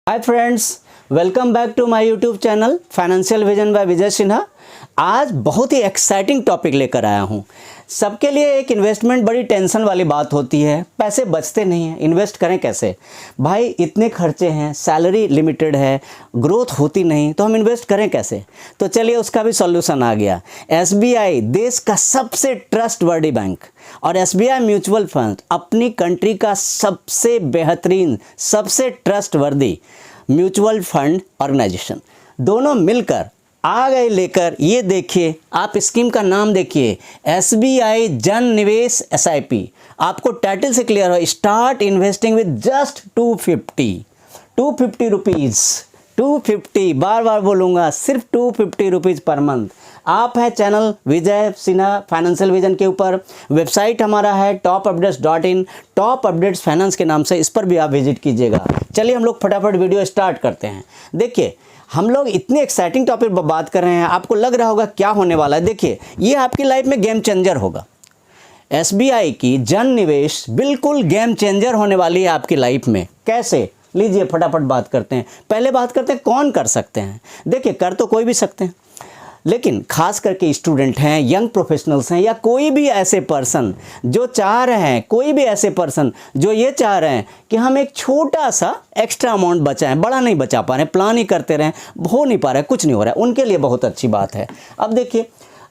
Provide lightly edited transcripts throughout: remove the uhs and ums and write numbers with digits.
Hi friends, welcome back to my YouTube channel financial vision by Vijay Sinha. आज बहुत ही exciting topic लेकर आया हूँ। सबके लिए एक इन्वेस्टमेंट बड़ी टेंशन वाली बात होती है, पैसे बचते नहीं हैं, इन्वेस्ट करें कैसे भाई, इतने खर्चे हैं, सैलरी लिमिटेड है, ग्रोथ होती नहीं, तो हम इन्वेस्ट करें कैसे। तो चलिए उसका भी सॉल्यूशन आ गया। एसबीआई देश का सबसे ट्रस्टवर्दी बैंक और एसबीआई म्यूचुअल फंड अपनी कंट्री का सबसे बेहतरीन, सबसे ट्रस्टवर्दी म्यूचुअल फंड ऑर्गेनाइजेशन, दोनों मिलकर आ गए लेकर। ये देखिए, आप स्कीम का नाम देखिए, एसबीआई जन निवेश एसआईपी। आपको टाइटल से क्लियर हो, start investing with just 250 rupees, 250, बार बार बोलूँगा, सिर्फ 250 रुपीज़ पर मंथ। आप है channel Vijay Sinha financial vision के ऊपर, वेबसाइट हमारा है topupdates.in, टॉप अपडेट्स फाइनेंस के नाम से, इस पर भी आप विजिट कीजिएगा। चलिए हम लोग फटाफट वीडियो स्टार्ट करते हैं। देखिए, हम लोग इतने एक्साइटिंग टॉपिक पर बात कर रहे हैं, आपको लग रहा होगा क्या होने वाला है। देखिए, ये आपकी लाइफ में गेम चेंजर होगा। एसबीआई की जन निवेश बिल्कुल गेम चेंजर होने वाली है आपकी लाइफ में। कैसे, लीजिए फटाफट बात करते हैं। पहले बात करते हैं कौन कर सकते हैं। देखिए, कर तो कोई भी सकते हैं, लेकिन खास करके स्टूडेंट हैं, यंग प्रोफेशनल्स हैं, या कोई भी ऐसे पर्सन जो चाह रहे हैं, कोई भी ऐसे पर्सन जो ये चाह रहे हैं कि हम एक छोटा सा एक्स्ट्रा अमाउंट बचाएं, बड़ा नहीं बचा पा रहे हैं, प्लान ही करते रहें, हो नहीं पा रहा है, कुछ नहीं हो रहा है, उनके लिए बहुत अच्छी बात है। अब देखिए,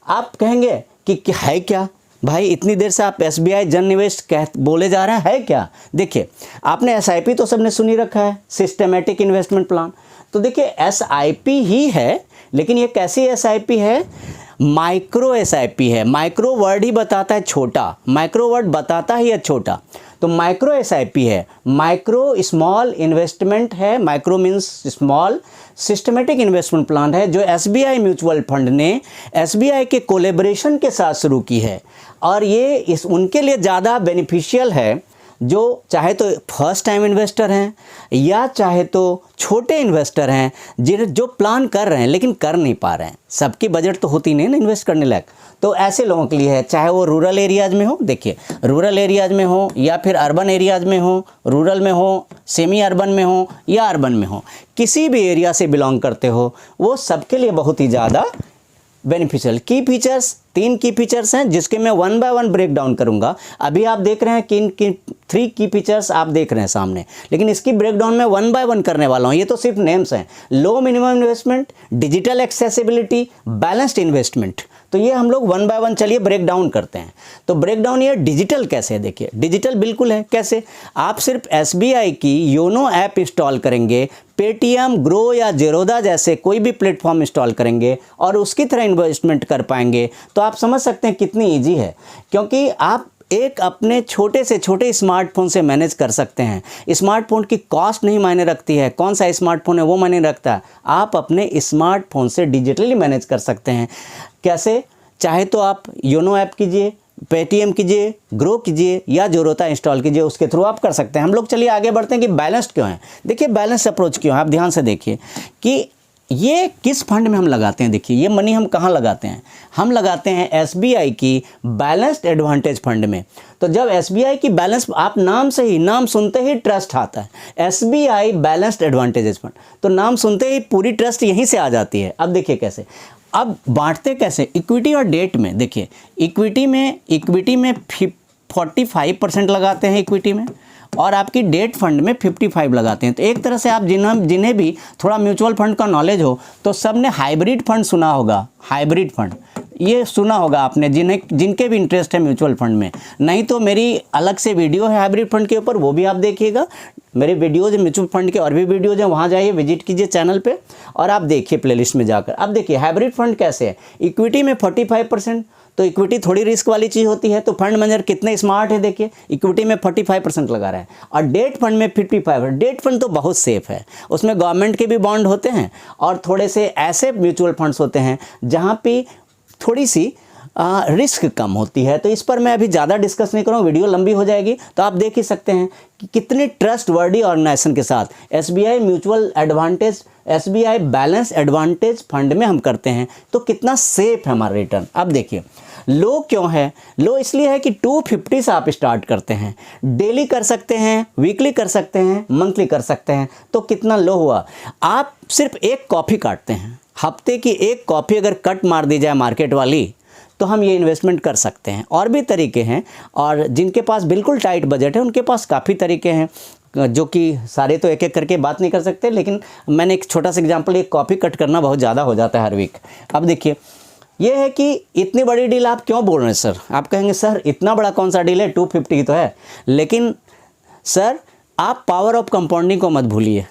आप कहेंगे कि है क्या भाई, इतनी देर से आप एसबीआई जन निवेश बोले जा रहे हैं, है क्या। देखिए, आपने एसआईपी तो सबने सुनी रखा है, सिस्टमेटिक इन्वेस्टमेंट प्लान। तो देखिए, एसआईपी ही है, लेकिन ये कैसी एसआईपी है, माइक्रो एसआईपी है। माइक्रो वर्ड ही बताता है छोटा, माइक्रो वर्ड बताता ही है छोटा, तो माइक्रो एसआईपी है, माइक्रो स्मॉल इन्वेस्टमेंट है। Micro means small, systematic investment plan है, जो एसबीआई म्यूचुअल फंड ने एसबीआई के कोलैबोरेशन के साथ शुरू की है। और ये उनके लिए ज़्यादा बेनिफिशियल है जो चाहे तो फर्स्ट टाइम इन्वेस्टर हैं, या चाहे तो छोटे इन्वेस्टर हैं जो प्लान कर रहे हैं लेकिन कर नहीं पा रहे हैं। सबकी बजट तो होती नहीं ना इन्वेस्ट करने लायक, तो ऐसे लोगों के लिए है। चाहे वो रूरल एरियाज़ में हो, देखिए रूरल एरियाज़ में हो या फिर अर्बन एरियाज़ में हो, रूरल में हो, सेमी अर्बन में हो या अर्बन में हो, किसी भी एरिया से बिलोंग करते हो, वो सबके लिए बहुत ही ज़्यादा बेनिफिशियल। की फीचर्स, 3 की फीचर्स हैं जिसके मैं 1 बाय 1 ब्रेक डाउन करूंगा। अभी आप देख रहे हैं कि 3 की फीचर्स आप देख रहे हैं सामने, लेकिन इसकी ब्रेक डाउन मैं 1 बाय 1 करने वाला हूं। ये तो सिर्फ नेम्स हैं। Low minimum investment, digital accessibility, balanced investment, तो ये हम लोग 1 बाय 1 चलिए ब्रेक डाउन करते हैं। तो ब्रेक डाउन ये डिजिटल कैसे है, देखिए डिजिटल बिल्कुल है। कैसे, आप सिर्फ एसबीआई की योनो ऐप इंस्टॉल करेंगे, पेटीएम, ग्रो या जेरोदा जैसे कोई भी प्लेटफॉर्म इंस्टॉल करेंगे और उसकी तरह इन्वेस्टमेंट कर पाएंगे, तो आप समझ सकते हैं कितनी ईजी है। क्योंकि आप एक अपने छोटे से छोटे स्मार्टफोन से मैनेज कर सकते हैं। स्मार्टफोन की कॉस्ट नहीं मायने रखती है, कौन सा स्मार्टफोन है वो मायने रखता है। आप अपने स्मार्टफोन से डिजिटली मैनेज कर सकते हैं। कैसे, चाहे तो आप योनो ऐप कीजिए, पेटीएम कीजिए, ग्रो कीजिए या जोरोता इंस्टॉल कीजिए, उसके थ्रू आप कर सकते हैं। हम लोग चलिए आगे बढ़ते हैं कि बैलेंस्ड क्यों है। देखिए, बैलेंस अप्रोच क्यों है, आप ध्यान से देखिए कि ये किस फंड में हम लगाते हैं। देखिए, ये मनी हम कहाँ लगाते हैं, हम लगाते हैं एसबीआई की बैलेंस्ड एडवांटेज फंड में। तो जब एसबीआई की बैलेंस, आप नाम से ही, नाम सुनते ही ट्रस्ट आता है, एसबीआई बैलेंस्ड एडवांटेजेस फंड, तो नाम सुनते ही पूरी ट्रस्ट यहीं से आ जाती है। अब देखिए कैसे, अब बांटते कैसे, इक्विटी और डेट में। देखिए, इक्विटी में 45% लगाते हैं इक्विटी में, और आपकी डेट फंड में 55 लगाते हैं। तो एक तरह से आप जिन्हें भी थोड़ा म्यूचुअल फंड का नॉलेज हो, तो सब ने हाइब्रिड फंड सुना होगा। हाइब्रिड फंड ये सुना होगा आपने, जिनके भी इंटरेस्ट है म्यूचुअल फंड में। नहीं तो मेरी अलग से वीडियो है हाइब्रिड फंड के ऊपर, वो भी आप देखिएगा। मेरे वीडियोज़ म्यूचुअल फंड के और भी वीडियोज़ हैं, वहाँ जाइए, विजिट कीजिए चैनल पे और आप देखिए प्लेलिस्ट में जाकर। अब देखिए हाइब्रिड फंड कैसे है। इक्विटी में 45%, तो इक्विटी थोड़ी रिस्क वाली चीज़ होती है, तो फंड मैनेजर कितने स्मार्ट है, देखिए इक्विटी में 45% लगा रहा है। और डेट फंड में 55%। डेट फंड तो बहुत सेफ है, उसमें गवर्नमेंट के भी बॉन्ड होते हैं और थोड़े से ऐसे म्यूचुअल फंड्स होते हैं जहाँ पे थोड़ी सी रिस्क कम होती है। तो इस पर मैं अभी ज़्यादा डिस्कस नहीं करूँगा, वीडियो लंबी हो जाएगी। तो आप देख ही सकते हैं कि कितने ट्रस्टवर्दी ऑर्गेनाइजेशन के साथ SBI mutual advantage, SBI balance advantage fund में हम करते हैं, तो कितना सेफ है हमारा रिटर्न। अब देखिए, लो क्यों है? लो इसलिए है कि 250 से आप स्टार्ट करते हैं, डेली कर सकते हैं, वीकली कर सकते हैं, मंथली कर सकते हैं। तो कितना लो हुआ? आप सिर्फ एक कॉफ़ी काटते हैं, हफ्ते की एक कॉफ़ी अगर कट मार दी जाए मार्केट वाली, तो हम ये इन्वेस्टमेंट कर सकते हैं। और भी तरीके हैं, और जिनके पास बिल्कुल टाइट बजट है उनके पास काफ़ी तरीके हैं, जो कि सारे तो एक एक करके बात नहीं कर सकते, लेकिन मैंने एक छोटा सा एग्जांपल, एक कॉफ़ी कट करना बहुत ज़्यादा हो जाता है हर वीक। अब देखिए, ये है कि इतनी बड़ी डील आप क्यों बोल रहे हैं सर? आप कहेंगे सर इतना बड़ा कौन सा डील है, 250 की तो है। लेकिन सर आप पावर ऑफ कंपाउंडिंग को मत भूलिए।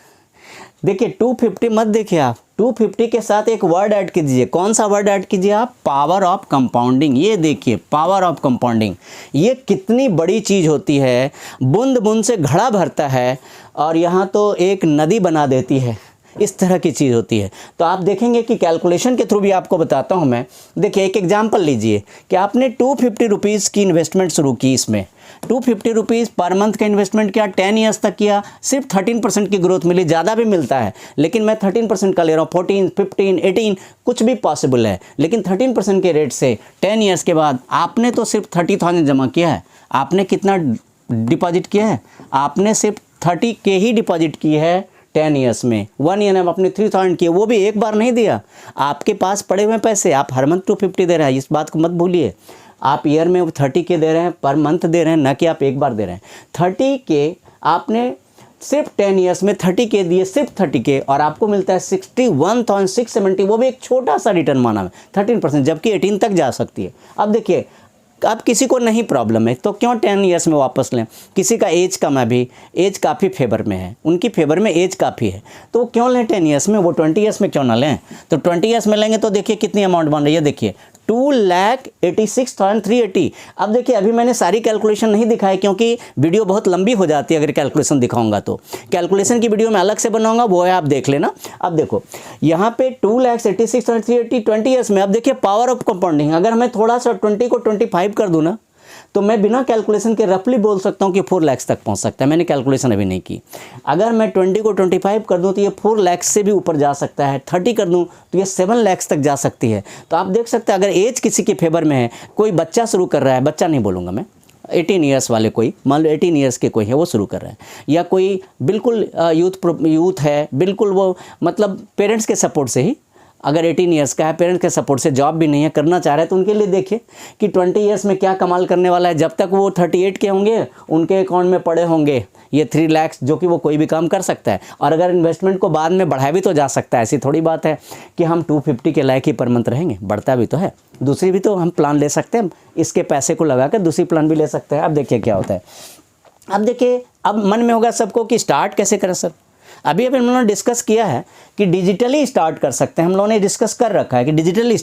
देखिए 250 मत देखिए आप, 250 के साथ एक वर्ड ऐड कीजिए। कौन सा वर्ड ऐड कीजिए आप? Power of compounding. ये देखिए पावर ऑफ कंपाउंडिंग, ये कितनी बड़ी चीज़ होती है। बूंद बूंद से घड़ा भरता है और यहाँ तो एक नदी बना देती है, इस तरह की चीज़ होती है। तो आप देखेंगे कि कैलकुलेशन के थ्रू भी आपको बताता हूँ मैं। देखिए एक एग्जांपल लीजिए कि आपने 250 रुपीज़ की इन्वेस्टमेंट शुरू की, इसमें 250 रुपीज़ पर मंथ का इन्वेस्टमेंट किया, 10 ईयर्स तक किया, सिर्फ 13% की ग्रोथ मिली। ज़्यादा भी मिलता है लेकिन मैं 13% का ले रहा हूँ, 14, 15, 18 कुछ भी पॉसिबल है, लेकिन 13% के रेट से 10 ईयर्स के बाद आपने तो सिर्फ 30,000 जमा किया है। आपने कितना डिपॉजिट किया है? आपने सिर्फ 30 के ही डिपॉजिट की है 10 ईयर्स में। 1 ईयर में आपने 3000 किए, वो भी एक बार नहीं दिया। आपके पास पड़े हुए पैसे, आप हर मंथ 250 दे रहे हैं, इस बात को मत भूलिए। आप ईयर में 30 के दे रहे हैं, पर मंथ दे रहे हैं, ना कि आप एक बार दे रहे हैं। 30 के आपने सिर्फ 10 ईयर्स में 30 के दिए, सिर्फ 30 के, और आपको मिलता है 61,670, वो भी एक छोटा सा रिटर्न माना है 13%, जबकि 18 तक जा सकती है। अब देखिए, अब किसी को नहीं प्रॉब्लम है तो क्यों 10 ईयर्स में वापस लें? किसी का एज कम है, भी एज काफ़ी फेवर में है, उनकी फेवर में एज काफ़ी है, तो वो क्यों लें 10 ईयर्स में? वो 20 ईयर्स में क्यों ना लें? तो 20 ईयर्स में लेंगे तो देखिए कितनी अमाउंट बन रही है। देखिए 2,86,380। अब देखिए अभी मैंने सारी कैलकुलेशन नहीं दिखाई क्योंकि वीडियो बहुत लंबी हो जाती है अगर कैलकुलेशन दिखाऊंगा तो। कैलकुलेशन की वीडियो मैं अलग से बनाऊंगा, वो है आप देख लेना। अब देखो यहाँ पे 2,86,380 20 ईयर्स में। अब देखिए पावर ऑफ कंपाउंडिंग, अगर मैं थोड़ा सा 20 को 25 कर दूँ ना, तो मैं बिना कैलकुलेशन के रफली बोल सकता हूँ कि 4 लाख तक पहुँच सकता है। मैंने कैलकुलेशन अभी नहीं की। अगर मैं 20 को 25 कर दूँ तो ये 4 लाख से भी ऊपर जा सकता है। 30 कर दूँ तो ये 7 लाख तक जा सकती है। तो आप देख सकते हैं अगर एज किसी के फेवर में है, कोई बच्चा शुरू कर रहा है, बच्चा नहीं बोलूँगा मैं, 18 ईयर्स वाले, कोई मान लो 18 ईयर्स के कोई है वो शुरू कर रहा है, या कोई बिल्कुल यूथ है, बिल्कुल वो मतलब पेरेंट्स के सपोर्ट से ही, अगर 18 ईयर्स का है, पेरेंट्स के सपोर्ट से, जॉब भी नहीं है, करना चाह रहे हैं, तो उनके लिए देखिए कि 20 ईयर्स में क्या कमाल करने वाला है। जब तक वो 38 के होंगे उनके अकाउंट में पड़े होंगे ये 3 लाख, जो कि वो कोई भी काम कर सकता है। और अगर इन्वेस्टमेंट को बाद में बढ़ाया भी तो जा सकता है। ऐसी थोड़ी बात है कि हम 250 के लायक ही पर मंथ रहेंगे, बढ़ता भी तो है। दूसरी भी तो हम प्लान ले सकते हैं, इसके पैसे को लगा कर दूसरी प्लान भी ले सकते हैं। अब देखिए क्या होता है। अब देखिए, अब मन में होगा सबको कि स्टार्ट कैसे करें सर। अभी हम लोगों ने डिस्कस किया है कि डिजिटली स्टार्ट कर सकते हैं। हम लोगों ने डिस्कस कर रखा है कि डिजिटली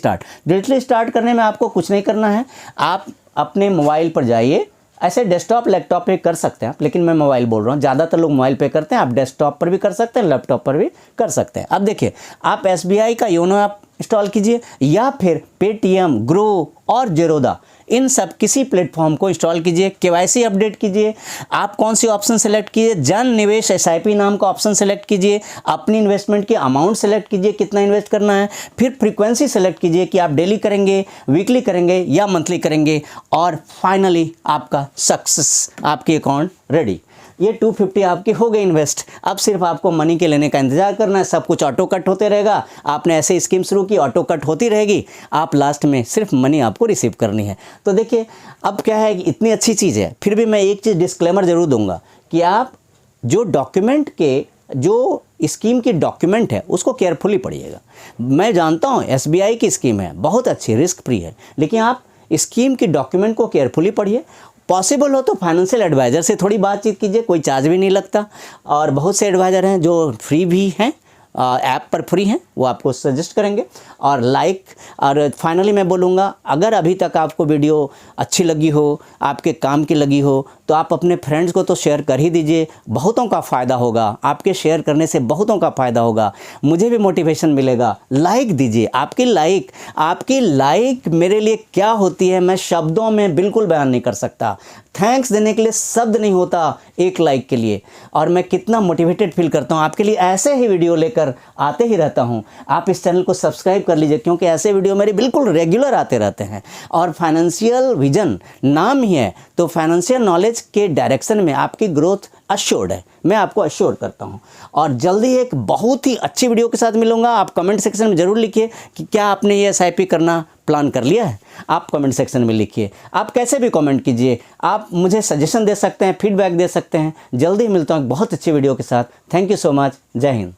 स्टार्ट करने में आपको कुछ नहीं करना है। आप अपने मोबाइल पर जाइए, ऐसे डेस्कटॉप लैपटॉप पे कर सकते हैं आप, लेकिन मैं मोबाइल बोल रहा हूँ, ज़्यादातर लोग मोबाइल पे करते हैं। आप डेस्कटॉप पर भी कर सकते हैं, लैपटॉप पर भी कर सकते हैं। अब देखिए, आप SBI का योनो ऐप इंस्टॉल कीजिए, या फिर पेटीएम, ग्रो और जेरोदा, इन सब किसी प्लेटफॉर्म को इंस्टॉल कीजिए। KYC अपडेट कीजिए। आप कौन सी ऑप्शन सेलेक्ट कीजिए? जन निवेश SIP नाम का ऑप्शन सेलेक्ट कीजिए। अपनी इन्वेस्टमेंट की अमाउंट सेलेक्ट कीजिए, कितना इन्वेस्ट करना है। फिर फ्रीक्वेंसी सेलेक्ट कीजिए कि आप डेली करेंगे, वीकली करेंगे या मंथली करेंगे। और फाइनली आपका सक्सेस, आपकी अकाउंट रेडी। ये 250 आपकी हो गई इन्वेस्ट। अब सिर्फ आपको मनी के लेने का इंतजार करना है। सब कुछ ऑटो कट होते रहेगा। आपने ऐसे स्कीम शुरू की, ऑटो कट होती रहेगी, आप लास्ट में सिर्फ मनी आपको रिसीव करनी है। तो देखिए अब क्या है कि इतनी अच्छी चीज़ है, फिर भी मैं एक चीज़ डिस्क्लेमर ज़रूर दूंगा कि आप जो डॉक्यूमेंट के, जो स्कीम की डॉक्यूमेंट है उसको केयरफुली पढ़िएगा। मैं जानता हूँ SBI की स्कीम है, बहुत अच्छी, रिस्क फ्री है, लेकिन आप स्कीम की डॉक्यूमेंट को केयरफुली पढ़िए। पॉसिबल हो तो फाइनेंशियल एडवाइज़र से थोड़ी बातचीत कीजिए, कोई चार्ज भी नहीं लगता। और बहुत से एडवाइज़र हैं जो फ्री भी हैं, ऐप पर फ्री हैं, वो आपको सजेस्ट करेंगे। और और फाइनली मैं बोलूँगा, अगर अभी तक आपको वीडियो अच्छी लगी हो, आपके काम की लगी हो, तो आप अपने फ्रेंड्स को तो शेयर कर ही दीजिए। बहुतों का फ़ायदा होगा, आपके शेयर करने से बहुतों का फ़ायदा होगा, मुझे भी मोटिवेशन मिलेगा। लाइक दीजिए। आपकी लाइक मेरे लिए क्या होती है मैं शब्दों में बिल्कुल बयान नहीं कर सकता। थैंक्स देने के लिए शब्द नहीं होता एक लाइक के लिए। और मैं कितना मोटिवेटेड फील करता हूँ आपके लिए ऐसे ही वीडियो लेकर लेकर आते ही रहता हूँ। आप इस चैनल को सब्सक्राइब कर लीजिए, क्योंकि ऐसे वीडियो मेरे बिल्कुल रेगुलर आते रहते हैं। और फाइनेंशियल विजन नाम ही है, तो फाइनेंशियल नॉलेज के डायरेक्शन में आपकी ग्रोथ अश्योर्ड है, मैं आपको अश्योर करता हूं। और जल्दी एक बहुत ही अच्छी वीडियो के साथ मिलूंगा। आप कमेंट सेक्शन में ज़रूर लिखिए कि क्या आपने ये SIP करना प्लान कर लिया है। आप कमेंट सेक्शन में लिखिए, आप कैसे भी कमेंट कीजिए, आप मुझे सजेशन दे सकते हैं, फीडबैक दे सकते हैं। जल्दी मिलता हूँ एक बहुत अच्छी वीडियो के साथ। Thank you so much. जय हिंद।